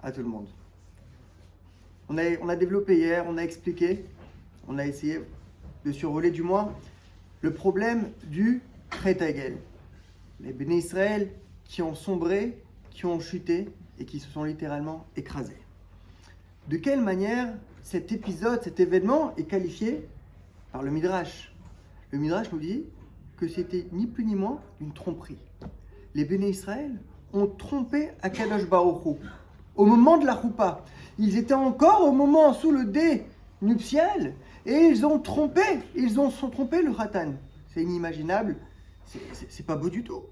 à tout le monde. On a développé hier, on a expliqué, on a essayé de survoler du moins le problème du Chet Hagel. Les Béné Israël qui ont sombré, qui ont chuté et qui se sont littéralement écrasés. De quelle manière cet épisode, cet événement est qualifié par le Midrash? Le Midrash nous dit que c'était ni plus ni moins une tromperie. Les Béné Israël ont trompé Akadosh Baruch Hu. Au moment de la Choupa, ils étaient encore au moment sous le dé nuptial et ils ont trompé le Khatan. C'est inimaginable, c'est pas beau du tout.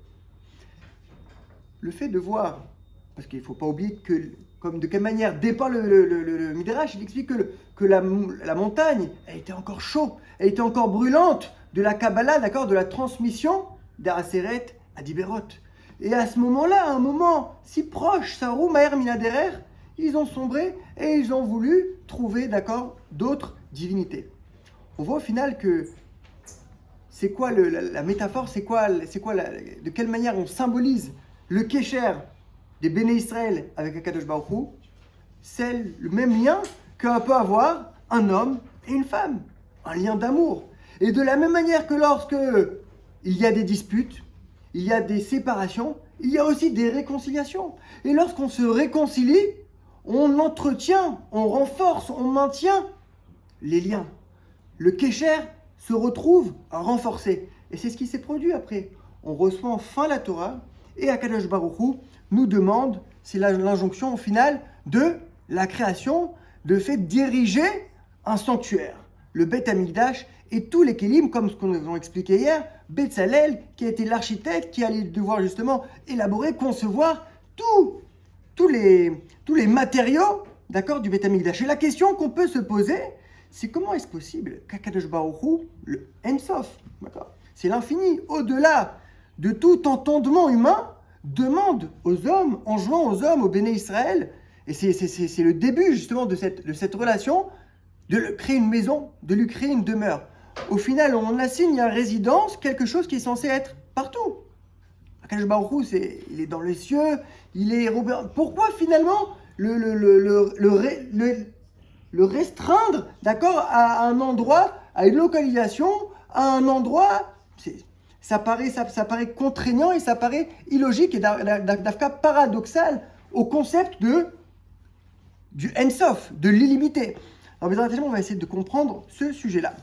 Le fait de voir, parce qu'il ne faut pas oublier que, comme de quelle manière dépend le Midrash, il explique que la montagne, elle était encore chaude, elle était encore brûlante de la Kabbalah, d'accord, de la transmission d'Araseret à Diberot. Et à ce moment-là, un moment si proche, Sarou, Maher, Minaderer, ils ont sombré et ils ont voulu trouver, d'accord, d'autres divinités. On voit au final que c'est quoi la métaphore, de quelle manière on symbolise le Kesher des Béné Israël avec Akadosh Baruch Hu, c'est le même lien qu'un peut avoir un homme et une femme, un lien d'amour. Et de la même manière que lorsque il y a des disputes, il y a des séparations, il y a aussi des réconciliations. Et lorsqu'on se réconcilie, on entretient, on renforce, on maintient les liens. Le Kesher se retrouve renforcé. Et c'est ce qui s'est produit après. On reçoit enfin la Torah et Akadosh Baruch Hu nous demande, c'est l'injonction au final de la création, de fait diriger un sanctuaire. Le Beth Amikdash et tous les Kélim, comme ce qu'on nous a expliqué hier, Betzalel, qui a été l'architecte, qui allait devoir justement élaborer, concevoir tous les matériaux, d'accord, du Beth Amikdash. Et la question qu'on peut se poser, c'est comment est-ce possible qu'Akadosh Baruch Hu, le Ensof, d'accord, c'est l'infini, au-delà de tout entendement humain, demande aux hommes, en jouant aux hommes, aux Béné Israël, et c'est le début justement de cette relation, de lui créer une maison, de lui créer une demeure. Au final, on assigne à résidence quelque chose qui est censé être partout. Akadosh Baruch Hu, il est dans les cieux, il est... Pourquoi finalement le restreindre, d'accord, à un endroit, à une localisation, à un endroit, ça paraît contraignant et ça paraît illogique et d'afka paradoxal au concept du Ensof, de l'illimité. Alors, on va essayer de comprendre ce sujet-là.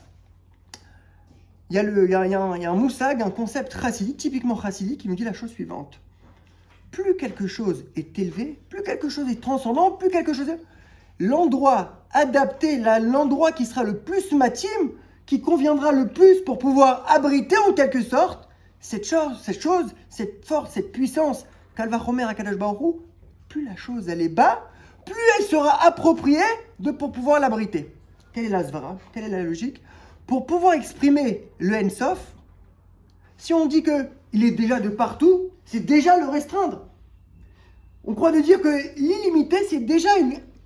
Il y a un moussag, un concept chassidique, typiquement chassidique, qui nous dit la chose suivante. Plus quelque chose est élevé, plus quelque chose est transcendant, plus quelque chose est... L'endroit adapté, l'endroit qui sera le plus matim, qui conviendra le plus pour pouvoir abriter en quelque sorte cette chose, cette force, cette puissance qu'Alva Chomer à Akadosh Baruch Hu, plus la chose elle est bas, plus elle sera appropriée pour pouvoir l'abriter. Quelle est la svara? Quelle est la logique? Pour pouvoir exprimer le Ensof, si on dit qu'il est déjà de partout, c'est déjà le restreindre. On croit de dire que l'illimité, c'est déjà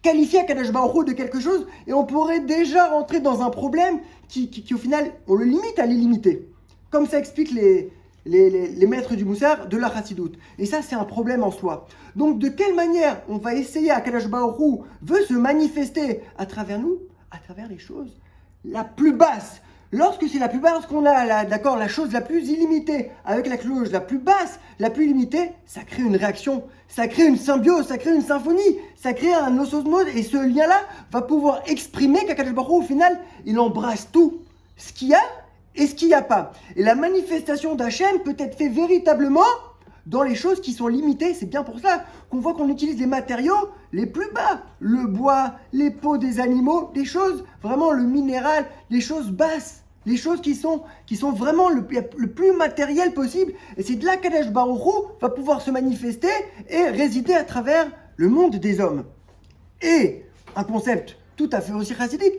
qualifier Akadosh Baruch Hu de quelque chose, et on pourrait déjà rentrer dans un problème qui au final, on le limite à l'illimité. Comme ça explique les maîtres du Moussar de la Chassidoute. Et ça, c'est un problème en soi. Donc, de quelle manière on va essayer, Akadosh Baruch Hu veut se manifester à travers nous, à travers les choses la plus basse. Lorsque c'est la plus basse, lorsqu'on a la chose la plus illimitée avec la chose la plus basse, la plus limitée, ça crée une réaction, ça crée une symbiose, ça crée une symphonie, ça crée un osmose, et ce lien-là va pouvoir exprimer qu'Akadosh Baruch Hu, au final, il embrasse tout, ce qu'il y a et ce qu'il n'y a pas. Et la manifestation d'Hachem peut être faite véritablement dans les choses qui sont limitées. C'est bien pour ça qu'on voit qu'on utilise les matériaux les plus bas, le bois, les peaux des animaux, des choses vraiment le minéral, les choses basses, les choses qui sont vraiment le plus matériel possible. Et c'est de là qu'Akadosh Baruch Hu va pouvoir se manifester et résider à travers le monde des hommes. Et un concept tout à fait aussi chassidique,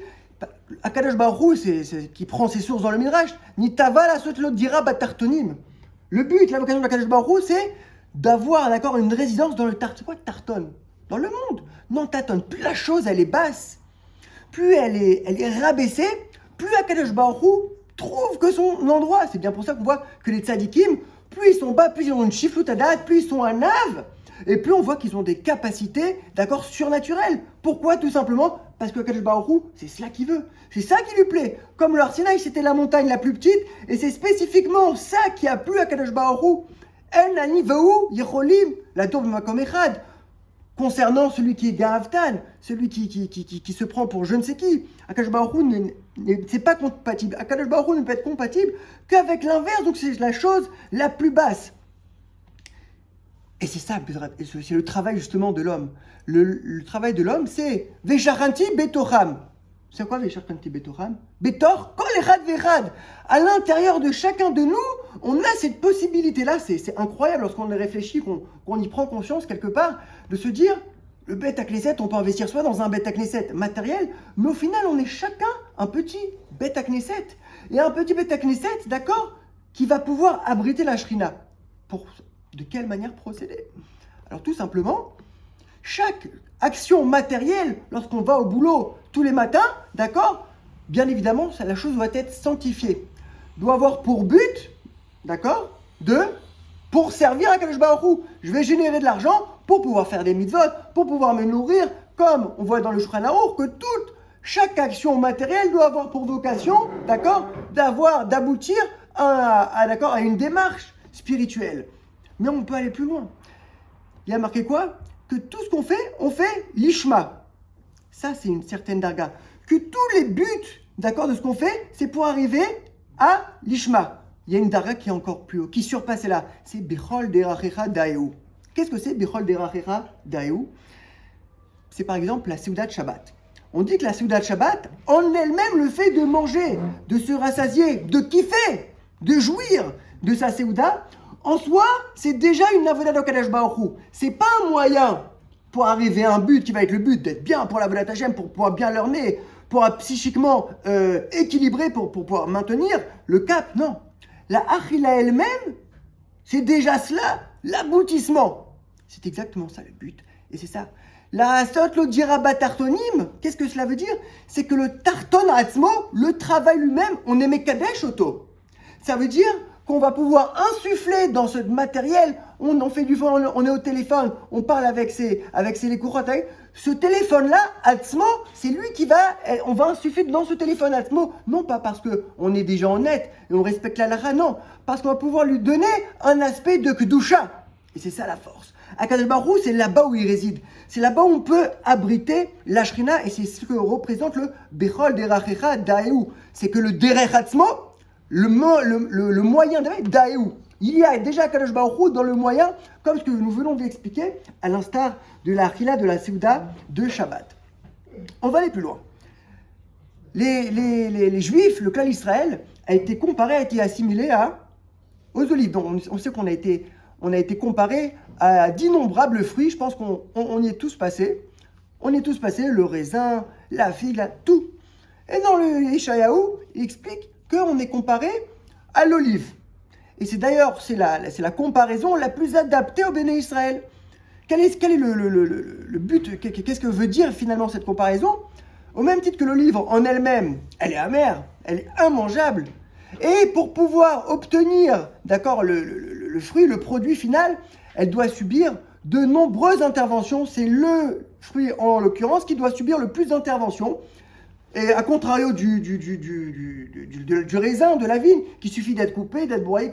Akadosh Baruch Hu, c'est qui prend ses sources dans le Midrash, Nitava la sot lo dira batartonim. Le but, la vocation de Akadosh Baruch Hu, c'est d'avoir, d'accord, une résidence dans le tarton, dans le monde. Non, taton. Plus la chose, elle est basse, plus elle est rabaissée, plus Akadosh Baruch Hu trouve que son endroit. C'est bien pour ça qu'on voit que les tzadikim, plus ils sont bas, plus ils ont une chiflout adat, plus ils sont un ave, et plus on voit qu'ils ont des capacités, d'accord, surnaturelles. Pourquoi? Tout simplement parce que Kadosh Baruch Hu, c'est cela qu'il veut. C'est ça qui lui plaît. Comme le Har Sinaï, c'était la montagne la plus petite, et c'est spécifiquement ça qui a plu à Kadosh Baruch Hu. En ani veu yicholim la tov makom echad. Concernant celui qui est Gahavtan, celui qui se prend pour je ne sais qui, Akadosh Baruch Hu, c'est pas compatible. Akadosh Baruch Hu ne peut être compatible qu'avec l'inverse, donc c'est la chose la plus basse. Et c'est ça, c'est le travail justement de l'homme. Le travail de l'homme, c'est Vesharanti Betocham. C'est quoi Vesharanti Betocham? Betor Kol Echad Vechad. À l'intérieur de chacun de nous, on a cette possibilité-là. C'est incroyable lorsqu'on y réfléchit, qu'on y prend conscience quelque part, de se dire, le Beth Knesset, on peut investir soit dans un Beth Knesset matériel, mais au final, on est chacun un petit Beth Knesset. Et un petit Beth Knesset, d'accord, qui va pouvoir abriter la Shrina. De quelle manière procéder? Alors tout simplement, chaque action matérielle, lorsqu'on va au boulot tous les matins, d'accord, bien évidemment, la chose doit être sanctifiée. Doit avoir pour but, d'accord, pour servir à Kadosh Baruch Hu. Je vais générer de l'argent pour pouvoir faire des mitzvot, pour pouvoir me nourrir, comme on voit dans le Shulchan Aruch, que chaque action matérielle doit avoir pour vocation, d'accord, d'aboutir à une démarche spirituelle. Mais on peut aller plus loin. Il y a marqué quoi? Que tout ce qu'on fait, on fait l'ishma. Ça, c'est une certaine darga. Que tous les buts, d'accord, de ce qu'on fait, c'est pour arriver à l'ishma. Il y a une darga qui est encore plus haut, qui surpasse là. C'est Bechol Derachecha Daeu. Qu'est-ce que c'est Bechol Derachecha Daeu? C'est par exemple la Seudat Shabbat. On dit que la Seudat Shabbat, en elle-même, le fait de manger, de se rassasier, de kiffer, de jouir de sa Seuda, en soi, c'est déjà une avodat de Kadosh Baruch Hu. C'est pas un moyen pour arriver à un but qui va être le but d'être bien pour la avodat Hashem, pour pouvoir bien l'orner, pour être psychiquement équilibré, pour pouvoir maintenir le cap. Non. La Achila elle-même, c'est déjà cela, l'aboutissement. C'est exactement ça le but. Et c'est ça. La Asot lo dirabat tartonim, qu'est-ce que cela veut dire? C'est que le tarton atzmo, le travail lui-même, on est mekadesh auto. Ça veut dire qu'on va pouvoir insuffler dans ce matériel, on fait du on est au téléphone, on parle avec ses lécourot, ce téléphone-là, Atzmo, c'est lui on va insuffler dans ce téléphone Atzmo, non pas parce qu'on est déjà honnête et on respecte la lara, non, parce qu'on va pouvoir lui donner un aspect de Kedusha. Et c'est ça la force. À Kadosh Baruch Hu, c'est là-bas où il réside. C'est là-bas où on peut abriter la Shrina, et c'est ce que représente le Bechol Derachecha Daeu. C'est que le Derech Atzmo, le moyen d'Aéou. Il y a déjà Kadosh Baruch Hu dans le moyen, comme ce que nous venons d'expliquer, à l'instar de la Achila de la Seuda de Shabbat. On va aller plus loin. Les Juifs, le clan Israël, a été assimilé aux olives. Donc on sait qu'on a été comparé à d'innombrables fruits. Je pense qu'on y est tous passés. On y est tous passés, le raisin, la figue, tout. Et dans le Yeshayahu, il explique qu'on est comparé à l'olive. Et c'est d'ailleurs, c'est la comparaison la plus adaptée au Béné Israël. Quel est le but? Qu'est-ce que veut dire finalement cette comparaison? Au même titre que l'olive en elle-même, elle est amère, elle est immangeable. Et pour pouvoir obtenir, d'accord, le fruit, le produit final, elle doit subir de nombreuses interventions. C'est le fruit, en l'occurrence, qui doit subir le plus d'interventions. Et à contrario du raisin, de la vigne, qui suffit d'être coupé, d'être broyé.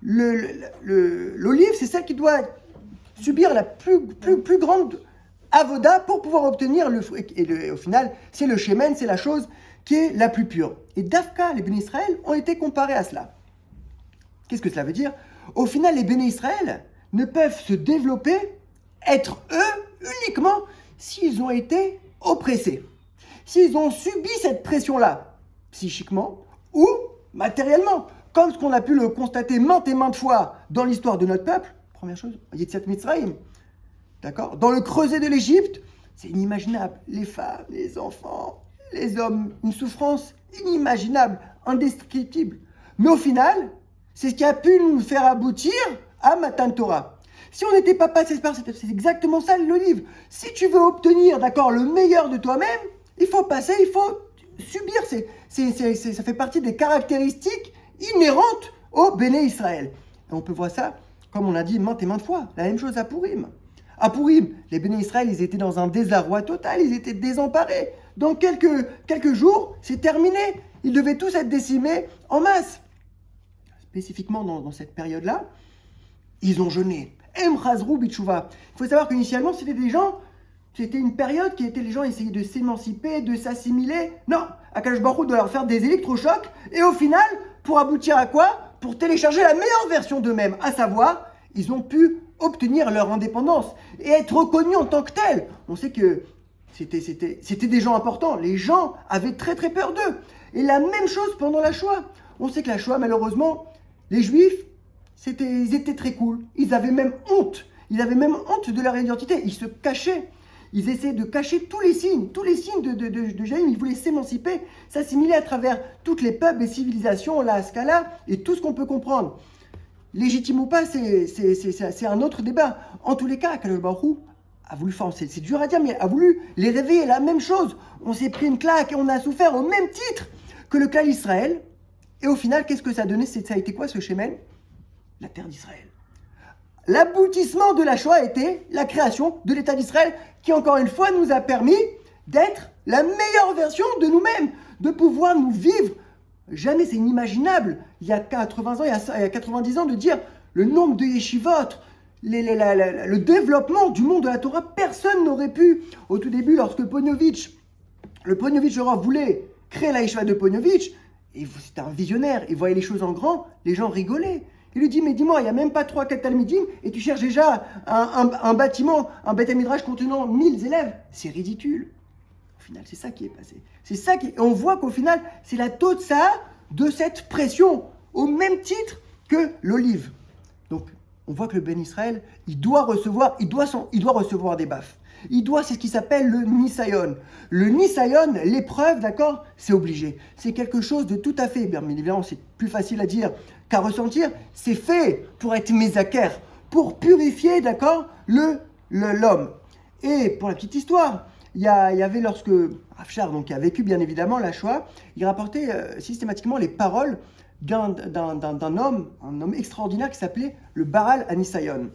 L'olive, c'est celle qui doit subir la plus grande avoda pour pouvoir obtenir le fruit. Et au final, c'est le shemen, c'est la chose qui est la plus pure. Et Dafka, les béné Israël, ont été comparés à cela. Qu'est-ce que cela veut dire? Au final, les béné Israël ne peuvent se développer, être eux, uniquement s'ils ont été oppressés. S'ils ont subi cette pression-là, psychiquement ou matériellement, comme ce qu'on a pu le constater maintes et maintes fois dans l'histoire de notre peuple, première chose, Yetziat Mitzrayim, d'accord? Dans le creuset de l'Égypte, c'est inimaginable. Les femmes, les enfants, les hommes, une souffrance inimaginable, indescriptible. Mais au final, c'est ce qui a pu nous faire aboutir à Matan Torah. Si on n'était pas passé par c'est exactement ça l'olive. Si tu veux obtenir, d'accord, le meilleur de toi-même, il faut passer, il faut subir. Ça fait partie des caractéristiques inhérentes au Béné Israël. Et on peut voir ça, comme on a dit maintes et maintes fois, la même chose à Purim. À Pourim, les béné Israël, ils étaient dans un désarroi total, ils étaient désemparés. Dans quelques jours, c'est terminé. Ils devaient tous être décimés en masse. Spécifiquement dans cette période-là, ils ont jeûné. Em Chazrou Bitchouva. Il faut savoir qu'initialement, c'était une période qui était les gens essayaient de s'émanciper, de s'assimiler. Non, Akadosh Baruch Hu doit leur faire des électrochocs. Et au final, pour aboutir à quoi? Pour télécharger la meilleure version d'eux-mêmes. À savoir, ils ont pu obtenir leur indépendance et être reconnus en tant que tels. On sait que c'était des gens importants. Les gens avaient très très peur d'eux. Et la même chose pendant la Shoah. On sait que la Shoah, malheureusement, les Juifs, ils étaient très cool. Ils avaient même honte. Ils avaient même honte de leur identité. Ils se cachaient. Ils essayaient de cacher tous les signes de Jaïm. Ils voulaient s'émanciper, s'assimiler à travers toutes les peuples, les civilisations, la Scala et tout ce qu'on peut comprendre. Légitime ou pas, c'est un autre débat. En tous les cas, Akadosh Baruch Hu a voulu, c'est dur à dire, mais a voulu les réveiller. La même chose. On s'est pris une claque et on a souffert au même titre que le clan Israël. Et au final, qu'est-ce que ça a donné? Ça a été quoi ce Shemen? La terre d'Israël. L'aboutissement de la Shoah était la création de l'État d'Israël qui, encore une fois, nous a permis d'être la meilleure version de nous-mêmes, de pouvoir nous vivre. Jamais c'est inimaginable, il y a 80 ans, il y a 90 ans, de dire le nombre de yeshivot, le développement du monde de la Torah, personne n'aurait pu. Au tout début, lorsque le Poniovitch voulait créer la yeshiva de Poniovitch, et c'était un visionnaire, il voyait les choses en grand, les gens rigolaient. Il lui dit, mais dis-moi, il n'y a même pas 3-4 talmidim et tu cherches déjà un bâtiment, un Beth Midrash contenant 1000 élèves. C'est ridicule. Au final, c'est ça qui est passé. On voit qu'au final, c'est la totsa de cette pression, au même titre que l'olive. Donc, on voit que le Ben Israël, il doit recevoir des baffes. C'est ce qui s'appelle le Nisayon. Le Nisayon, l'épreuve, d'accord, c'est obligé. C'est quelque chose de tout à fait, bien évidemment, c'est plus facile à dire qu'à ressentir. C'est fait pour être mésaker, pour purifier, d'accord, l'homme. Et pour la petite histoire, il y avait lorsque Afshar, donc qui a vécu bien évidemment la Shoah, il rapportait systématiquement les paroles d'un homme, un homme extraordinaire qui s'appelait le Baal Anisayon.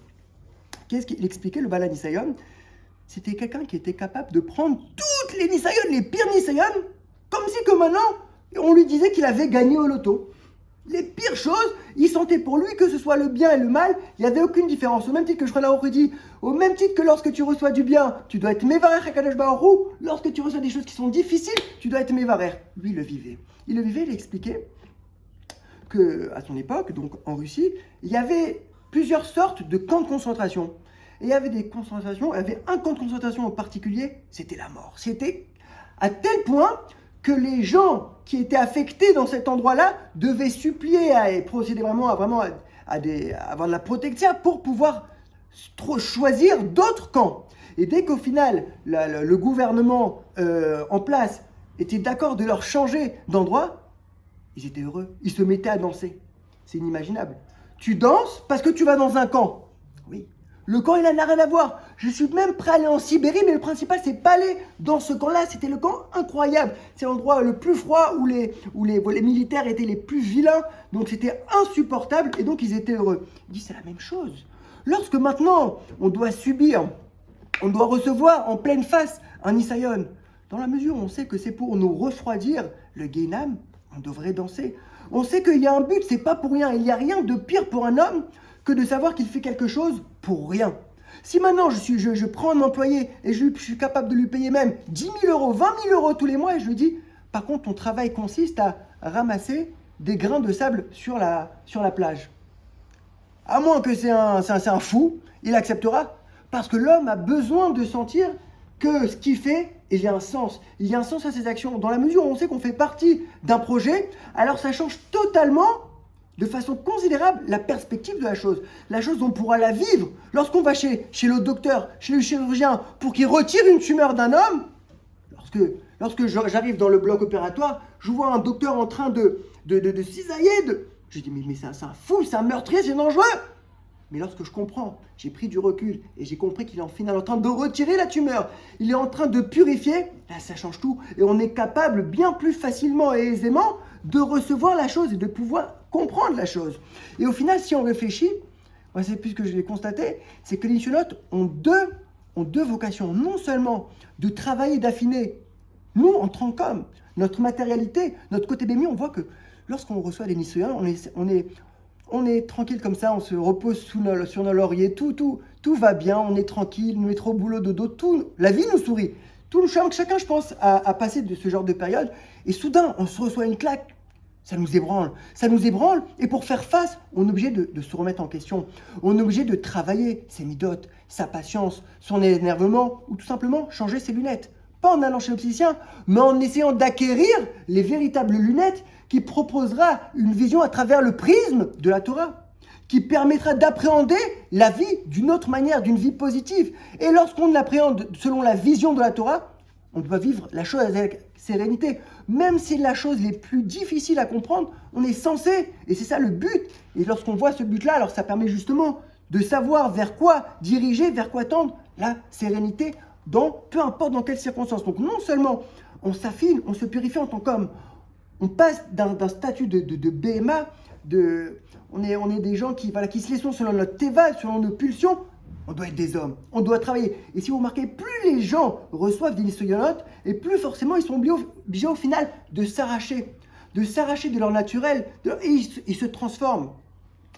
Qu'est-ce qu'il expliquait, le Baal Anisayon? C'était quelqu'un qui était capable de prendre toutes les Nisayon, les pires Nisayon, comme si que maintenant, on lui disait qu'il avait gagné au loto. Les pires choses, il sentait pour lui que ce soit le bien et le mal, il n'y avait aucune différence. Au même titre que Shraïla aurait dit, au même titre que lorsque tu reçois du bien, tu dois être Mevarer HaKadosh Baruch Hu, lorsque tu reçois des choses qui sont difficiles, tu dois être Mevarer. Lui, il le vivait. Il expliquait qu'à son époque, donc en Russie, il y avait plusieurs sortes de camps de concentration. Et il y avait des concentrations, il y avait un camp de concentration en particulier, c'était la mort. C'était à tel point que les gens qui étaient affectés dans cet endroit-là devaient supplier et procéder vraiment à avoir de la protection pour pouvoir choisir d'autres camps. Et dès qu'au final, le gouvernement en place était d'accord de leur changer d'endroit, ils étaient heureux, ils se mettaient à danser. C'est inimaginable. Tu danses parce que tu vas dans un camp. Oui. Le camp, il n'a rien à voir. Je suis même prêt à aller en Sibérie, mais le principal, c'est pas aller dans ce camp-là. C'était le camp incroyable. C'est l'endroit le plus froid où les militaires étaient les plus vilains. Donc, c'était insupportable et donc, ils étaient heureux. Il dit, c'est la même chose. Lorsque maintenant, on doit recevoir en pleine face un Nisayon, dans la mesure où on sait que c'est pour nous refroidir le Guénam, on devrait danser. On sait qu'il y a un but, c'est pas pour rien. Il n'y a rien de pire pour un homme que de savoir qu'il fait quelque chose pour rien. Si maintenant je prends un employé et je suis capable de lui payer même 10 000 euros, 20 000 euros tous les mois et je lui dis, par contre ton travail consiste à ramasser des grains de sable sur la plage. À moins que c'est un fou, il acceptera. Parce que l'homme a besoin de sentir que ce qu'il fait, il y a un sens. Il y a un sens à ses actions. Dans la mesure où on sait qu'on fait partie d'un projet, alors ça change totalement, de façon considérable, la perspective de la chose. La chose, on pourra la vivre. Lorsqu'on va chez le docteur, chez le chirurgien, pour qu'il retire une tumeur d'un homme, lorsque j'arrive dans le bloc opératoire, je vois un docteur en train de cisailler. Je dis, mais c'est un fou, c'est un meurtrier, c'est dangereux. Mais lorsque je comprends, j'ai pris du recul et j'ai compris qu'il est en final en train de retirer la tumeur, il est en train de purifier, là ça change tout. Et on est capable bien plus facilement et aisément de recevoir la chose et de pouvoir comprendre la chose. Et au final, si on réfléchit, moi c'est plus que je l'ai constaté, c'est que les Nishonot ont deux vocations, non seulement de travailler, d'affiner, nous en tant qu'hommes, notre matérialité, notre côté bémi, on voit que lorsqu'on reçoit des Nisoyans, on est tranquille comme ça, on se repose sur nos lauriers, tout va bien, on est tranquille, nous mettons au boulot dodo, la vie nous sourit. Chacun, je pense, a passé de ce genre de période, et soudain, on se reçoit une claque, ça nous ébranle, et pour faire face, on est obligé de se remettre en question, on est obligé de travailler ses midotes, sa patience, son énervement, ou tout simplement changer ses lunettes. Pas en allant chez l'opticien, mais en essayant d'acquérir les véritables lunettes qui proposera une vision à travers le prisme de la Torah, qui permettra d'appréhender la vie d'une autre manière, d'une vie positive. Et lorsqu'on l'appréhende selon la vision de la Torah, on doit vivre la chose avec sérénité. Même si c'est la chose les plus difficiles à comprendre, on est censé, et c'est ça le but. Et lorsqu'on voit ce but-là, alors ça permet justement de savoir vers quoi diriger, vers quoi tendre la sérénité, peu importe dans quelles circonstances. Donc non seulement on s'affine, on se purifie en tant qu'homme, on passe d'un statut de BMA, on est des gens qui se laissent selon notre teva, selon nos pulsions. On doit être des hommes, on doit travailler. Et si vous remarquez, plus les gens reçoivent des Nisoyonot, et plus forcément ils sont obligés au final de s'arracher de leur naturel, et ils se transforment.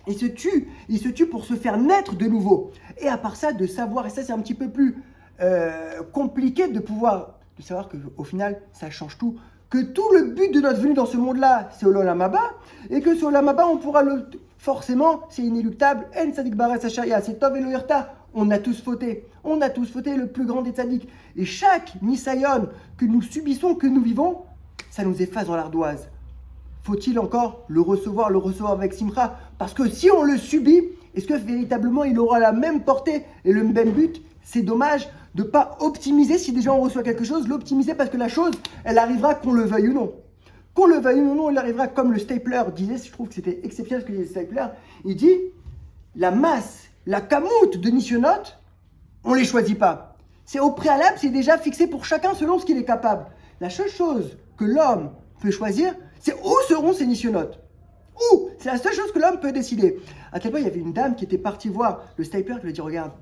Ils se tuent pour se faire naître de nouveau. Et à part ça, de savoir, et ça c'est un petit peu plus compliqué de savoir qu'au final, ça change tout. Que tout le but de notre venue dans ce monde-là, c'est Olam Haba, et que sur Olam Haba, on pourra forcément, c'est inéluctable, En Tzadik Baras Hasharia, c'est Tov Elo Yerta, on a tous fauté, le plus grand des tzaddik. Et chaque Nisayon que nous subissons, que nous vivons, ça nous efface dans l'ardoise. Faut-il encore le recevoir avec Simcha? Parce que si on le subit, est-ce que véritablement il aura la même portée et le même but? C'est dommage de ne pas optimiser, si déjà on reçoit quelque chose, l'optimiser parce que la chose, elle arrivera qu'on le veuille ou non. Qu'on le veuille ou non, elle arrivera comme le stapler disait, je trouve que c'était exceptionnel ce que disait le stapler, il dit, la masse, la camoute de Nisyonot, on ne les choisit pas. C'est au préalable, c'est déjà fixé pour chacun selon ce qu'il est capable. La seule chose que l'homme peut choisir, c'est où seront ses Nisyonot. Où? C'est la seule chose que l'homme peut décider. À quel point il y avait une dame qui était partie voir le stapler qui lui a dit, regarde,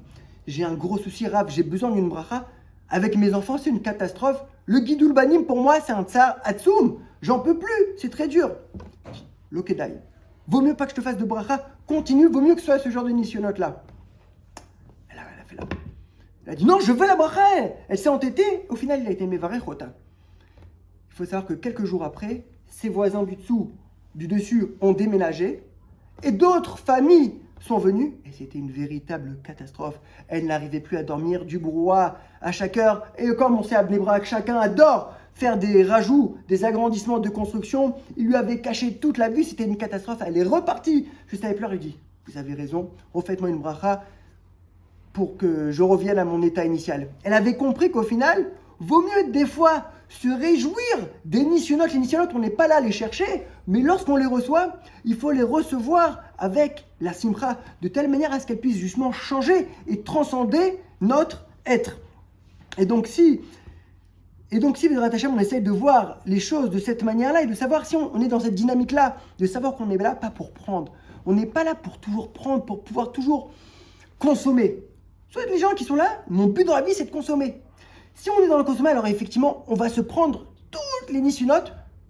j'ai un gros souci, Rav, j'ai besoin d'une bracha. Avec mes enfants, c'est une catastrophe. Le Gidoul Banim, pour moi, c'est un tsar Hatsoum. J'en peux plus, c'est très dur. Lokedai. Vaut mieux pas que je te fasse de bracha, continue, vaut mieux que ce soit ce genre de Nisyonot-là. Elle a fait là. Elle a dit non, je veux la bracha. Elle s'est entêtée, au final, il a été mévaré chota. Il faut savoir que quelques jours après, ses voisins du dessus ont déménagé, et d'autres familles sont venus, et c'était une véritable catastrophe. Elle n'arrivait plus à dormir, du brouhaha à chaque heure, et comme on sait à Bnei Brak, chacun adore faire des rajouts, des agrandissements de construction. Il lui avait caché toute la vue, c'était une catastrophe. Elle est repartie juste avec pleurs, il dit, vous avez raison, refaites-moi une bracha pour que je revienne à mon état initial. Elle avait compris qu'au final, vaut mieux des fois se réjouir des Nisyonot. Les Nisyonot, on n'est pas là à les chercher, mais lorsqu'on les reçoit, il faut les recevoir avec la simcha, de telle manière à ce qu'elle puisse justement changer et transcender notre être. Et donc si Bédrat Hashem, on essaie de voir les choses de cette manière-là et de savoir si on est dans cette dynamique-là, de savoir qu'on est là pas pour prendre. On n'est pas là pour toujours prendre, pour pouvoir toujours consommer. Soit les gens qui sont là, mon but dans la vie, c'est de consommer. Si on est dans le consommer, alors effectivement, on va se prendre toutes les Nisyonot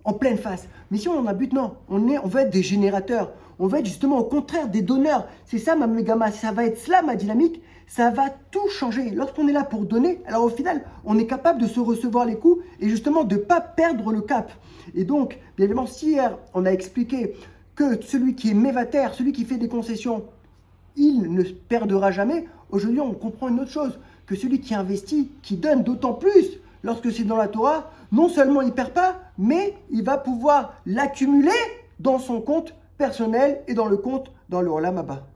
en pleine face. Mais si on en a but, non. On veut être des générateurs. On veut être justement au contraire des donneurs. C'est ça ma mégama. Ça va être cela ma dynamique. Ça va tout changer. Lorsqu'on est là pour donner, alors au final, on est capable de se recevoir les coups et justement de ne pas perdre le cap. Et donc, bien évidemment, si hier, on a expliqué que celui qui est mévateur, celui qui fait des concessions, il ne perdra jamais. Aujourd'hui, on comprend une autre chose, que celui qui investit, qui donne d'autant plus, lorsque c'est dans la Torah, non seulement il ne perd pas, mais il va pouvoir l'accumuler dans son compte personnel et dans le compte dans le Olam Haba.